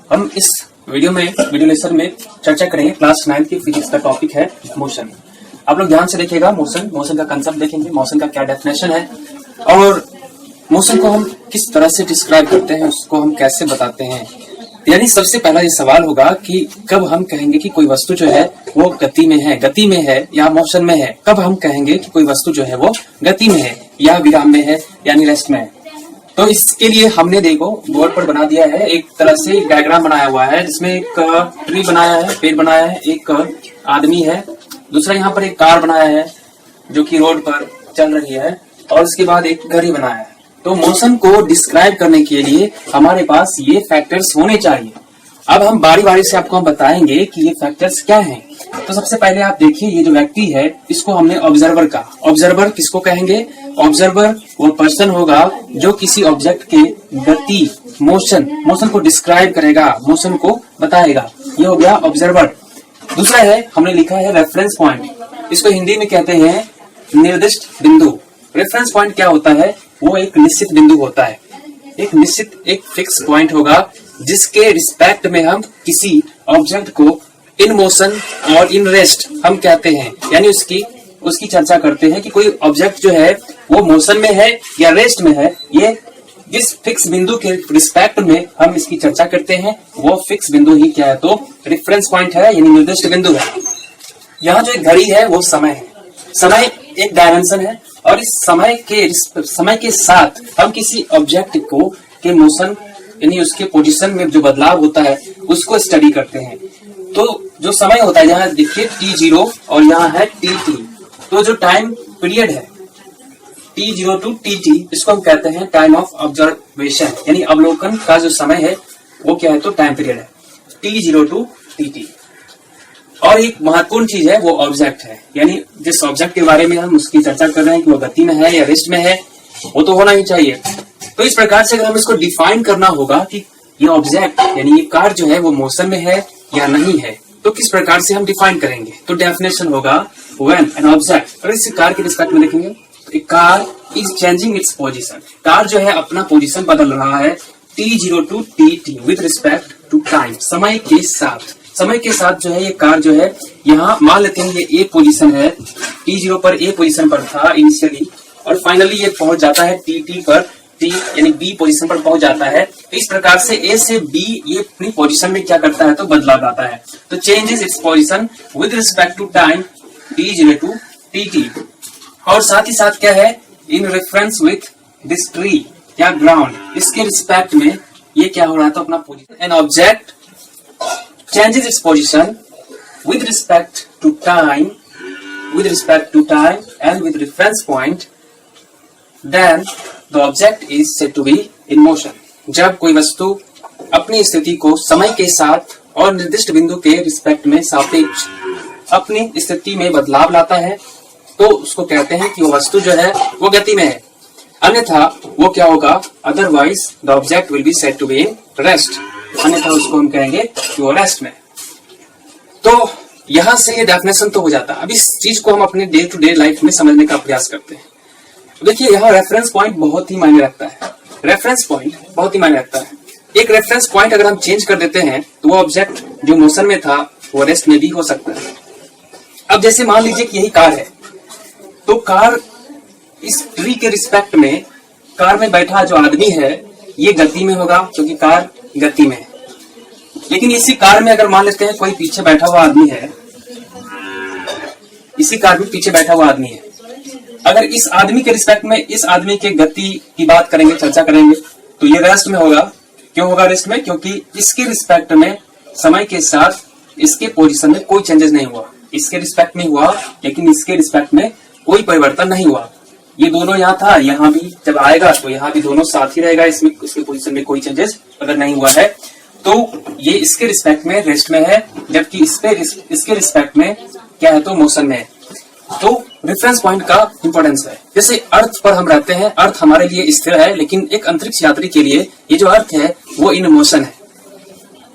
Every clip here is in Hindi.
हम इस वीडियो लेक्चर में चर्चा करेंगे क्लास 9 की फिजिक्स का टॉपिक है मोशन। आप लोग ध्यान से देखिएगा। मोशन का कंसेप्ट देखेंगे, मोशन का क्या डेफिनेशन है और मोशन को हम किस तरह से डिस्क्राइब करते हैं, उसको हम कैसे बताते हैं। यानी सबसे पहला ये सवाल होगा कि कब हम कहेंगे कि कोई वस्तु जो है वो गति में है या मोशन में है। कब हम कहेंगे कि कोई वस्तु जो है वो गति में है या विराम में है यानी रेस्ट में है। तो इसके लिए हमने देखो बोर्ड पर बना दिया है, एक तरह से डायग्राम बनाया हुआ है जिसमें एक ट्री बनाया है, पेड़ बनाया है, एक आदमी है, दूसरा यहाँ पर एक कार बनाया है जो कि रोड पर चल रही है और उसके बाद एक घड़ी बनाया है। तो मोशन को डिस्क्राइब करने के लिए हमारे पास ये फैक्टर्स होने चाहिए। अब हम बारी बारी से आपको हम बताएंगे कि ये फैक्टर्स क्या हैं। तो सबसे पहले आप देखिए, ये जो व्यक्ति है इसको हमने ऑब्जर्वर कहा। ऑब्जर्वर किसको कहेंगे? ऑब्जर्वर वो पर्सन होगा जो किसी ऑब्जेक्ट के गति मोशन को डिस्क्राइब करेगा, मोशन को बताएगा। ये हो गया ऑब्जर्वर। दूसरा है, हमने लिखा है रेफरेंस पॉइंट। इसको हिंदी में कहते हैं निर्दिष्ट बिंदु। रेफरेंस पॉइंट क्या होता है? वो एक निश्चित बिंदु होता है, एक फिक्स पॉइंट होगा जिसके रिस्पेक्ट में हम किसी ऑब्जेक्ट को इन मोशन और इन रेस्ट हम कहते हैं। यानी उसकी चर्चा करते हैं कि कोई ऑब्जेक्ट जो है वो मोशन में है या रेस्ट में है। ये जिस फिक्स बिंदु के रिस्पेक्ट में हम इसकी चर्चा करते हैं वो फिक्स बिंदु ही क्या है? तो रेफरेंस पॉइंट है, यानी निर्दिष्ट बिंदु है। यहाँ जो एक घड़ी है वो समय है। समय एक डायमेंशन है और इस समय के साथ हम किसी ऑब्जेक्ट को के मोशन यानी उसके पोजीशन में जो बदलाव होता है उसको स्टडी करते हैं। तो जो समय होता है, यहाँ देखिए t0 और यहाँ है tt। तो जो टाइम पीरियड है t0 to tt, इसको हम कहते हैं टाइम ऑफ ऑब्जर्वेशन, यानी अवलोकन का जो समय है वो क्या है? तो टाइम पीरियड है t0 to tt। और एक महत्वपूर्ण चीज है वो ऑब्जेक्ट है, यानी जिस ऑब्जेक्ट के बारे में हम उसकी चर्चा कर रहे हैं कि वो गति में है या रेस्ट में है, वो तो होना ही चाहिए। तो इस प्रकार से अगर हम इसको डिफाइन करना होगा कि ये ऑब्जेक्ट यानी ये कार जो है वो मोशन में है या नहीं है, तो किस प्रकार से हम डिफाइन करेंगे? तो डेफिनेशन होगा व्हेन एन ऑब्जेक्ट, अगर इस कार के रिस्पेक्ट में देखेंगे तो car is changing its position. Car जो है अपना पोजीशन बदल रहा है t0 to tt with respect to time, समय के साथ जो है ये कार जो है, यहाँ मान लेते हैं ये ए पोजीशन है, t0 पर ए पोजीशन पर था इनिशियली और फाइनली ये पहुंच जाता है tt पर, टी यानी बी पोजीशन पर पहुंच जाता है। तो इस प्रकार से ए से बी ये अपनी पोजीशन में क्या करता है? तो बदलाव लाता है। तो changes its position with respect to time t0 to tt। और साथ ही साथ क्या है? In reference with this tree या ग्राउंड, इसके रिस्पेक्ट में ये क्या हो रहा है? तो अपना position. An object changes its position with respect to time and with reference point, then the object is said to be in motion। जब कोई वस्तु अपनी स्थिति को समय के साथ और निर्दिष्ट बिंदु के रिस्पेक्ट में सापेक्ष अपनी स्थिति में बदलाव लाता है तो उसको कहते हैं कि वो वस्तु जो है वो गति में है। अन्यथा वो क्या होगा? Otherwise the object will be said to be in rest, अन्यथा उसको हम कहेंगे कि वो रेस्ट में। तो यहां से ये डेफिनेशन तो हो जाता है। अब इस चीज को हम अपने डे टू डे लाइफ में समझने का प्रयास करते हैं। देखिए यहाँ रेफरेंस पॉइंट बहुत ही मायने रखता है। एक रेफरेंस पॉइंट अगर हम चेंज कर देते हैं तो वो ऑब्जेक्ट जो मोशन में था वो रेस्ट में भी हो सकता है। अब जैसे मान लीजिए कि यही कार है, तो कार इस ट्री के रिस्पेक्ट में कार में बैठा जो आदमी है ये गति में होगा क्योंकि कार गति में है। लेकिन इसी कार में अगर मान लेते हैं कोई पीछे बैठा हुआ आदमी है, इसी कार में पीछे बैठा हुआ आदमी है, अगर इस आदमी के रिस्पेक्ट में इस आदमी के गति की बात करेंगे, चर्चा करेंगे, तो ये रेस्ट में होगा। क्यों होगा रेस्ट में? क्योंकि इसके रिस्पेक्ट में समय के साथ इसके पोजीशन में कोई चेंजेस नहीं हुआ। इसके रिस्पेक्ट में हुआ लेकिन इसके रिस्पेक्ट में कोई परिवर्तन नहीं हुआ। ये दोनों यहाँ था, यहाँ भी जब आएगा तो यहाँ भी दोनों साथ ही रहेगा, इसमें इसके पोजीशन में कोई चेंजेस अगर नहीं हुआ है तो ये इसके रिस्पेक्ट में रेस्ट में है, जबकि इसके रिस्पेक्ट में क्या है? तो मोशन में है। तो रेफरेंस पॉइंट का इंपॉर्टेंस है। जैसे अर्थ पर हम रहते हैं, अर्थ हमारे लिए स्थिर है, लेकिन एक अंतरिक्ष यात्री के लिए ये जो अर्थ है वो इन मोशन है।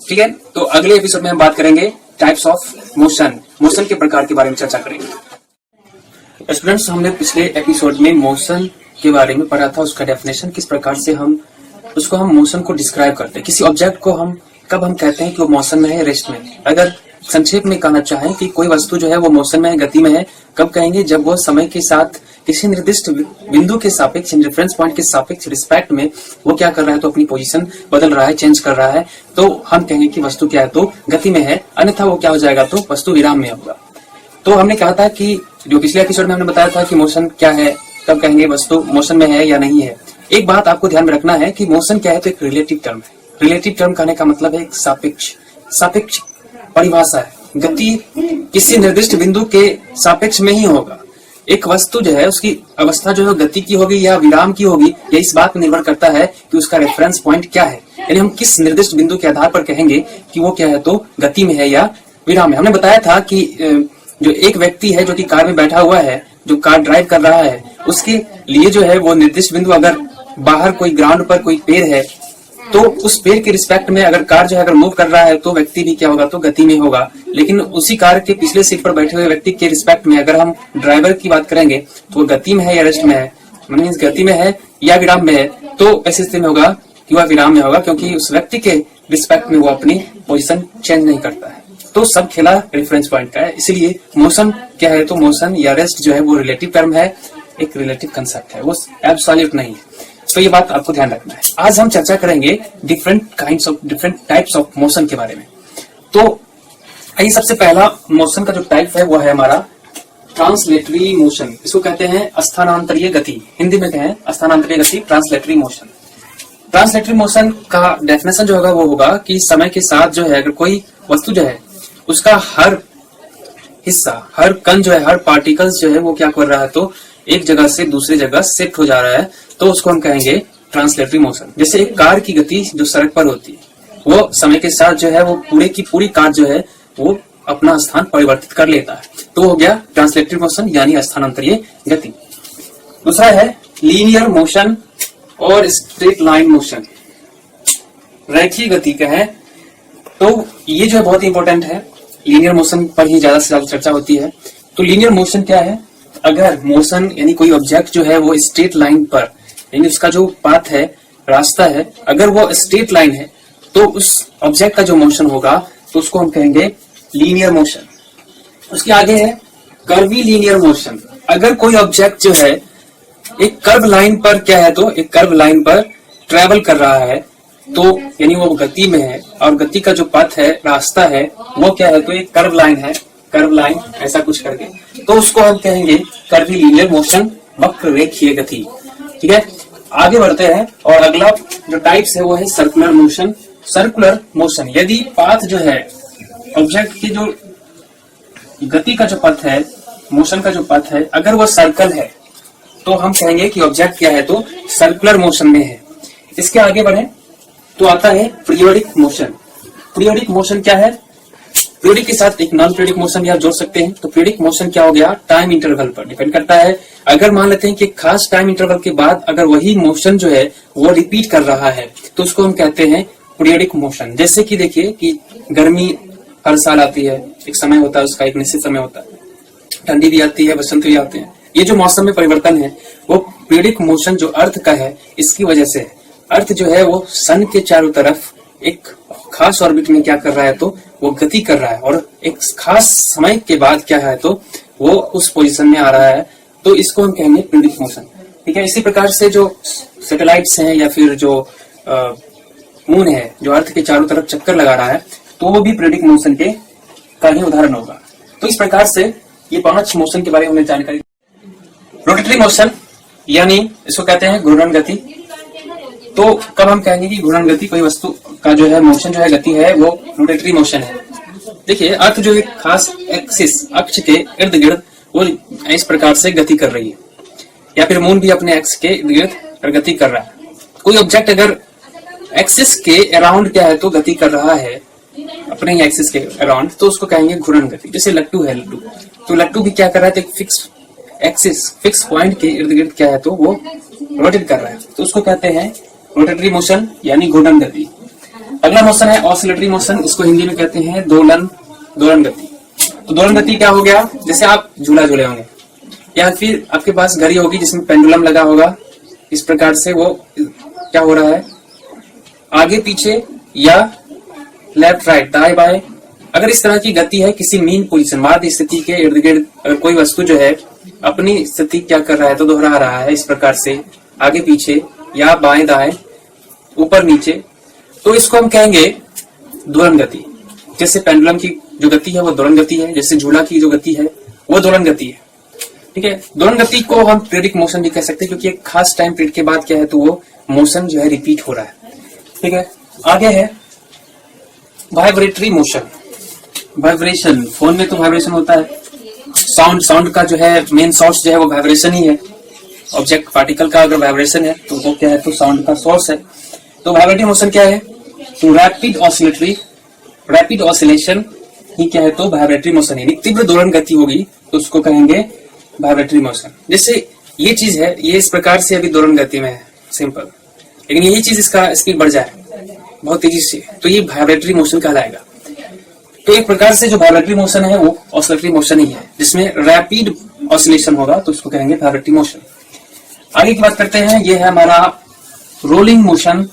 ठीक है, तो अगले एपिसोड में हम बात करेंगे टाइप्स ऑफ मोशन के प्रकार के बारे में चर्चा करेंगे। स्टूडेंट्स, हमने पिछले एपिसोड में मोशन के बारे में पढ़ा था, उसका डेफिनेशन किस प्रकार से हम उसको हम मोशन को डिस्क्राइब करते हैं। किसी ऑब्जेक्ट को हम कब हम कहते हैं कि वो मोशन में है, रेस्ट में। अगर संक्षेप में कहना चाहें कि कोई वस्तु जो है वो मोशन में है, गति में है, कब कहेंगे? जब वो समय के साथ किसी निर्दिष्ट बिंदु के सापेक्ष, रेफरेंस पॉइंट के सापेक्ष, रिस्पेक्ट में वो क्या कर रहा है, तो अपनी पोजीशन बदल रहा है, चेंज कर रहा है, तो हम कहेंगे कि वस्तु क्या है, तो गति में है। अन्यथा वो क्या हो जाएगा, तो वस्तु विराम में होगा। तो हमने कहा था कि जो पिछले एपिसोड में हमने बताया था कि मोशन क्या है, तब कहेंगे वस्तु मोशन में है या नहीं है। एक बात आपको ध्यान में रखना है कि मोशन क्या है, तो एक रिलेटिव टर्म है। रिलेटिव टर्म कहने का मतलब है एक सापेक्ष परिभाषा है। गति किसी निर्दिष्ट बिंदु के सापेक्ष में ही होगा। एक वस्तु जो है उसकी अवस्था जो है गति की होगी या विराम की होगी, यह इस बात पर निर्भर करता है कि उसका रेफरेंस पॉइंट क्या है, यानी हम किस निर्दिष्ट बिंदु के आधार पर कहेंगे कि वो क्या है, तो गति में है या विराम में। हमने बताया था कि जो एक व्यक्ति है जो कि कार में बैठा हुआ है, जो कार ड्राइव कर रहा है, उसके लिए जो है वो निर्दिष्ट बिंदु, अगर बाहर कोई ग्राउंड पर कोई पेड़ है तो उस पेड़ के रिस्पेक्ट में अगर कार जो है अगर मूव कर रहा है तो व्यक्ति भी क्या होगा, तो गति में होगा। लेकिन उसी कार के पिछले सीट पर बैठे हुए व्यक्ति के रिस्पेक्ट में अगर हम ड्राइवर की बात करेंगे तो वो गति में है या रेस्ट में है, मीन्स गति में है या विराम में है, तो ऐसी स्थिति में होगा कि वह विराम में होगा, क्योंकि उस व्यक्ति के रिस्पेक्ट में वो अपनी पोजीशन चेंज नहीं करता है। तो सब खेला रेफरेंस पॉइंट का है। इसलिए मोशन क्या है, तो मोशन या रेस्ट जो है वो रिलेटिव टर्म है, एक रिलेटिव कंसेप्ट है, वो एब्सोल्यूट नहीं है। तो ये बात आपको ध्यान रखना है। आज हम चर्चा करेंगे डिफरेंट टाइप्स ऑफ मोशन के बारे में। तो आइए, सबसे पहला मोशन का जो टाइप है वो है हमारा ट्रांसलेटरी मोशन। इसको कहते हैं स्थानांतरीय गति, हिंदी में कहें स्थानांतरीय गति, ट्रांसलेटरी मोशन। ट्रांसलेटरी मोशन का डेफिनेशन जो होगा वो होगा कि समय के साथ जो है अगर कोई वस्तु जो है उसका हर हिस्सा, हर कण जो है, हर पार्टिकल्स जो है वो क्या कर रहा है, तो एक जगह से दूसरी जगह शिफ्ट हो जा रहा है, तो उसको हम कहेंगे ट्रांसलेटरी मोशन। जैसे एक कार की गति जो सड़क पर होती है, वो समय के साथ जो है वो पूरे की पूरी कार जो है वो अपना स्थान परिवर्तित कर लेता है, तो हो गया ट्रांसलेटरी मोशन यानी स्थानांतरीय गति। दूसरा है लीनियर मोशन और स्ट्रेट लाइन मोशन, रेखीय गति का है। तो ये जो है बहुत इंपॉर्टेंट है, लीनियर मोशन पर ही ज्यादा से ज्यादा चर्चा होती है। तो लीनियर मोशन क्या है? अगर मोशन यानी कोई ऑब्जेक्ट जो है वो स्ट्रेट लाइन पर, यानी उसका जो पाथ है, रास्ता है, अगर वो स्ट्रेट लाइन है तो उस ऑब्जेक्ट का जो मोशन होगा तो उसको हम कहेंगे लीनियर मोशन। उसके आगे है कर्वी लीनियर मोशन। अगर कोई ऑब्जेक्ट जो है एक कर्व लाइन पर क्या है, तो एक कर्व लाइन पर ट्रेवल कर रहा है, तो यानी वो गति में है और गति का जो पथ है, रास्ता है, वो क्या है, तो एक कर्व लाइन है, कर्व लाइन ऐसा कुछ करके, तो उसको हम कहेंगे कर्वी लीनियर मोशन, वक्र रेखीय गति। ठीक है, आगे बढ़ते हैं और अगला जो टाइप्स है वो है सर्कुलर मोशन। सर्कुलर मोशन, यदि पाथ जो है ऑब्जेक्ट की जो गति का जो पथ है, मोशन का जो पथ है, अगर वो सर्कल है तो हम कहेंगे कि ऑब्जेक्ट क्या है, तो सर्कुलर मोशन में है। इसके आगे बढ़े तो आता है पीरियोडिक मोशन। पीरियोडिक मोशन क्या है? पीरियोडिक के साथ एक नॉन पीरियोडिक मोशन या जोड़ सकते हैं। तो पीरियोडिक मोशन क्या हो गया? टाइम इंटरवल पर डिपेंड करता है। अगर मान लेते हैं कि खास टाइम इंटरवल के बाद अगर वही मोशन जो है वो रिपीट कर रहा है तो उसको हम कहते हैं पीरियोडिक मोशन। जैसे कि देखिए कि गर्मी हर साल आती है, एक समय होता है उसका, एक निश्चित समय होता है, ठंडी भी आती है, बसंत भी आते हैं। ये जो मौसम में परिवर्तन है वो पीरियोडिक मोशन जो अर्थ का है इसकी वजह से है। अर्थ जो है वो सन के चारों तरफ एक खास ऑर्बिट में क्या कर रहा है, तो वो गति कर रहा है और एक खास समय के बाद क्या है, तो वो उस पोजीशन में आ रहा है, तो इसको हम कहेंगे पीरियोडिक मोशन। ठीक है, इसी प्रकार से जो सैटेलाइट्स हैं या फिर जो मून है जो अर्थ के चारों तरफ चक्कर लगा रहा है, तो वो भी पीरियोडिक मोशन के का ही उदाहरण होगा। तो इस प्रकार से ये 5 मोशन के बारे में हमें जानकारी। रोटेटरी मोशन यानी इसको कहते हैं घूर्णन गति। तो कब हम कहेंगे कि घूर्णन गति, कोई वस्तु का जो है मोशन जो है गति है वो रोटेटरी मोशन है। देखिए अर्थ जो एक खास एक्सिस, अक्ष के इर्द गिर्द वो इस प्रकार से गति कर रही है, या फिर मून भी अपने एक्स के इर्द गिर्द गति कर रहा है। कोई ऑब्जेक्ट अगर एक्सिस के अराउंड क्या है, तो गति कर रहा है अपने ही एक्सिस के अराउंड, तो उसको कहेंगे घूर्णन गति। जैसे लट्टू है, लट्टू तो लट्टू भी क्या कर रहा है, तो एक फिक्स एक्सिस, फिक्स पॉइंट के इर्द गिर्द क्या है, तो वो रोटेट कर रहा है, तो उसको कहते हैं रोटेटरी मोशन यानी घूर्णन गति। अगला मोशन है ऑसिलेटरी मोशन। इसको हिंदी में कहते हैं दोलन गति। तो दोलन गति क्या हो गया? जैसे आप झूला झूले होंगे या फिर आपके पास घड़ी होगी जिसमें पेंडुलम लगा होगा, इस प्रकार से वो क्या हो रहा है, आगे पीछे या लेफ्ट राइट दाएं बाएं। अगर इस तरह की गति है किसी मीन पोजीशन माध्य स्थिति के इर्द गिर्द कोई वस्तु जो है अपनी स्थिति क्या कर रहा है तो दोहरा रहा है इस प्रकार से आगे पीछे या बाएं दाएं ऊपर नीचे, तो इसको हम कहेंगे दोलन गति। जैसे पेंडुलम की जो गति है वो दोलन गति है, जैसे झूला की जो गति है वो दोलन गति है। ठीक है, दोलन गति को हम पीरियडिक मोशन भी कह सकते हैं क्योंकि एक खास टाइम पीरियड के बाद क्या है तो वो मोशन जो है रिपीट हो रहा है। ठीक है, आगे है वाइब्रेटरी मोशन। वाइब्रेशन, फोन में तो वाइब्रेशन होता है, साउंड का जो है मेन सोर्स जो है वो वाइब्रेशन ही है। ऑब्जेक्ट पार्टिकल का अगर वाइब्रेशन है तो वो क्या है तो साउंड का सोर्स है। तो वाइब्रेटरी मोशन क्या है तो रैपिड ऑसिलेशन ही क्या है तो वाइब्रेटरी मोशन है। तीव्र दोलन गति होगी तो उसको कहेंगे वाइब्रेटरी मोशन। जैसे ये चीज है ये इस प्रकार से अभी दोलन गति में है सिंपल, लेकिन यही चीज इसका स्पीड बढ़ जाए बहुत तेजी से तो ये वाइब्रेटरी मोशन कहलाएगा। तो एक प्रकार से जो वाइब्रेटरी मोशन है वो ऑसिलेटरी मोशन ही है, जिसमें रैपिड ऑसिलेशन होगा तो उसको कहेंगे वाइब्रेटरी मोशन। आगे की बात करते हैं, ये है हमारा रोलिंग मोशन,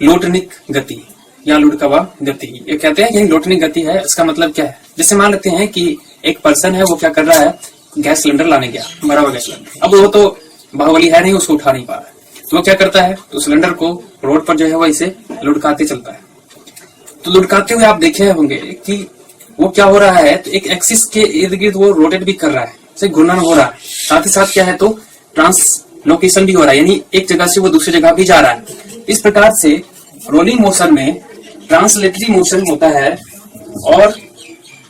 लोटनिक गति या लुढ़कवा गति। ये कहते हैं कि लोटनिक गति है, इसका मतलब क्या है। जैसे मान लेते हैं कि एक पर्सन है वो क्या कर रहा है गैस सिलेंडर लाने गया, भरा हुआ गैस सिलेंडर, अब वो तो बाहुबली है नहीं उसको उठा नहीं पा रहा है तो वो क्या करता है तो सिलेंडर को रोड पर जो है वो इसे लुढ़काते चलता है। तो लुढ़काते हुए आप देखे होंगे कि वो क्या हो रहा है तो एक एक्सिस के इर्द गिर्द वो रोटेट भी कर रहा है, जैसे घूर्णन हो रहा है, साथ ही साथ क्या है तो ट्रांसलोकेशन भी हो रहा है, यानी एक जगह से वो दूसरी जगह भी जा रहा है। इस प्रकार से रोलिंग मोशन में ट्रांसलेटरी मोशन होता है और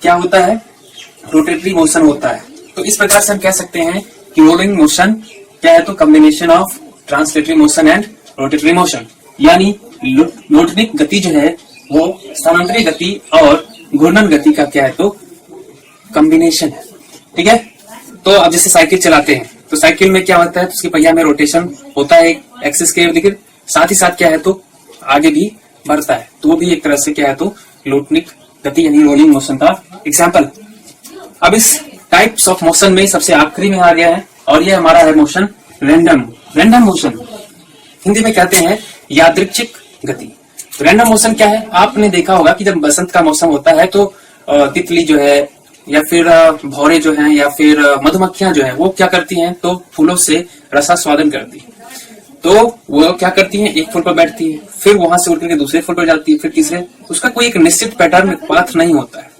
क्या होता है रोटेटरी मोशन होता है। तो इस प्रकार से हम कह सकते हैं कि रोलिंग मोशन क्या है तो combination of translatory motion and rotatory motion, यानी लोटनिक गति जो है वो स्थानांतरित गति और घूर्णन गति का क्या है तो कॉम्बिनेशन है। ठीक है, तो अब जैसे साइकिल चलाते हैं तो साइकिल में क्या होता है तो उसकी पहिया में रोटेशन होता है एक्सिस के इर्द गिर्द, साथ ही साथ क्या है तो आगे भी बढ़ता है, तो वो भी एक तरह से क्या है तो लोटनिक गति यानी रोलिंग मोशन का एग्जाम्पल। अब इस टाइप्स ऑफ मोशन में सबसे आखिरी में आ गया है और ये हमारा है मोशन रैंडम मोशन, हिंदी में कहते हैं यादृच्छिक गति। तो रैंडम मोशन क्या है, आपने देखा होगा कि जब बसंत का मौसम होता है तो तितली जो है या फिर भौरे जो हैं या फिर मधुमक्खियां जो है वो क्या करती हैं तो फूलों से रसास्वादन करती है। तो वो क्या करती हैं एक फूल पर बैठती है, फिर वहां से उठ करके दूसरे फूल पर जाती है, फिर तीसरे, उसका कोई एक निश्चित पैटर्न पाथ नहीं होता है।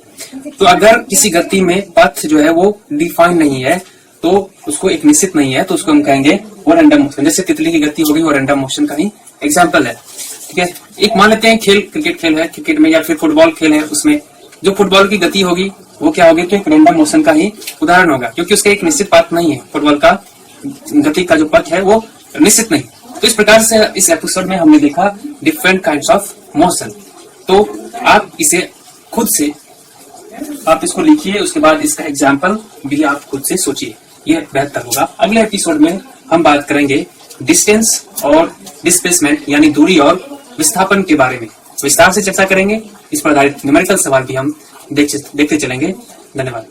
तो अगर किसी गति में पथ जो है वो डिफाइन नहीं है तो उसको एक निश्चित नहीं है तो उसको हम कहेंगे वो रैंडम मोशन। जैसे तितली की गति होगी वो रैंडम मोशन का ही एग्जाम्पल है। ठीक है, एक मान लेते हैं खेल, क्रिकेट खेल है, क्रिकेट में या फिर फुटबॉल खेल है, उसमें जो फुटबॉल की गति होगी वो क्या होगी तो एक रैंडम मोशन का ही उदाहरण होगा, क्योंकि उसका एक निश्चित पथ नहीं है, फुटबॉल का गति का जो पथ है वो निश्चित नहीं। तो इस प्रकार से इस एपिसोड में हमने देखा डिफरेंट काइंड्स ऑफ मोशन। तो आप इसे खुद से आप इसको लिखिए, उसके बाद इसका एग्जाम्पल भी आप खुद से सोचिए, ये बेहतर होगा। अगले एपिसोड में हम बात करेंगे डिस्टेंस और डिस्प्लेसमेंट यानी दूरी और विस्थापन के बारे में विस्तार से चर्चा करेंगे। इस पर आधारित न्यूमेरिकल सवाल भी हम देखते चलेंगे। धन्यवाद।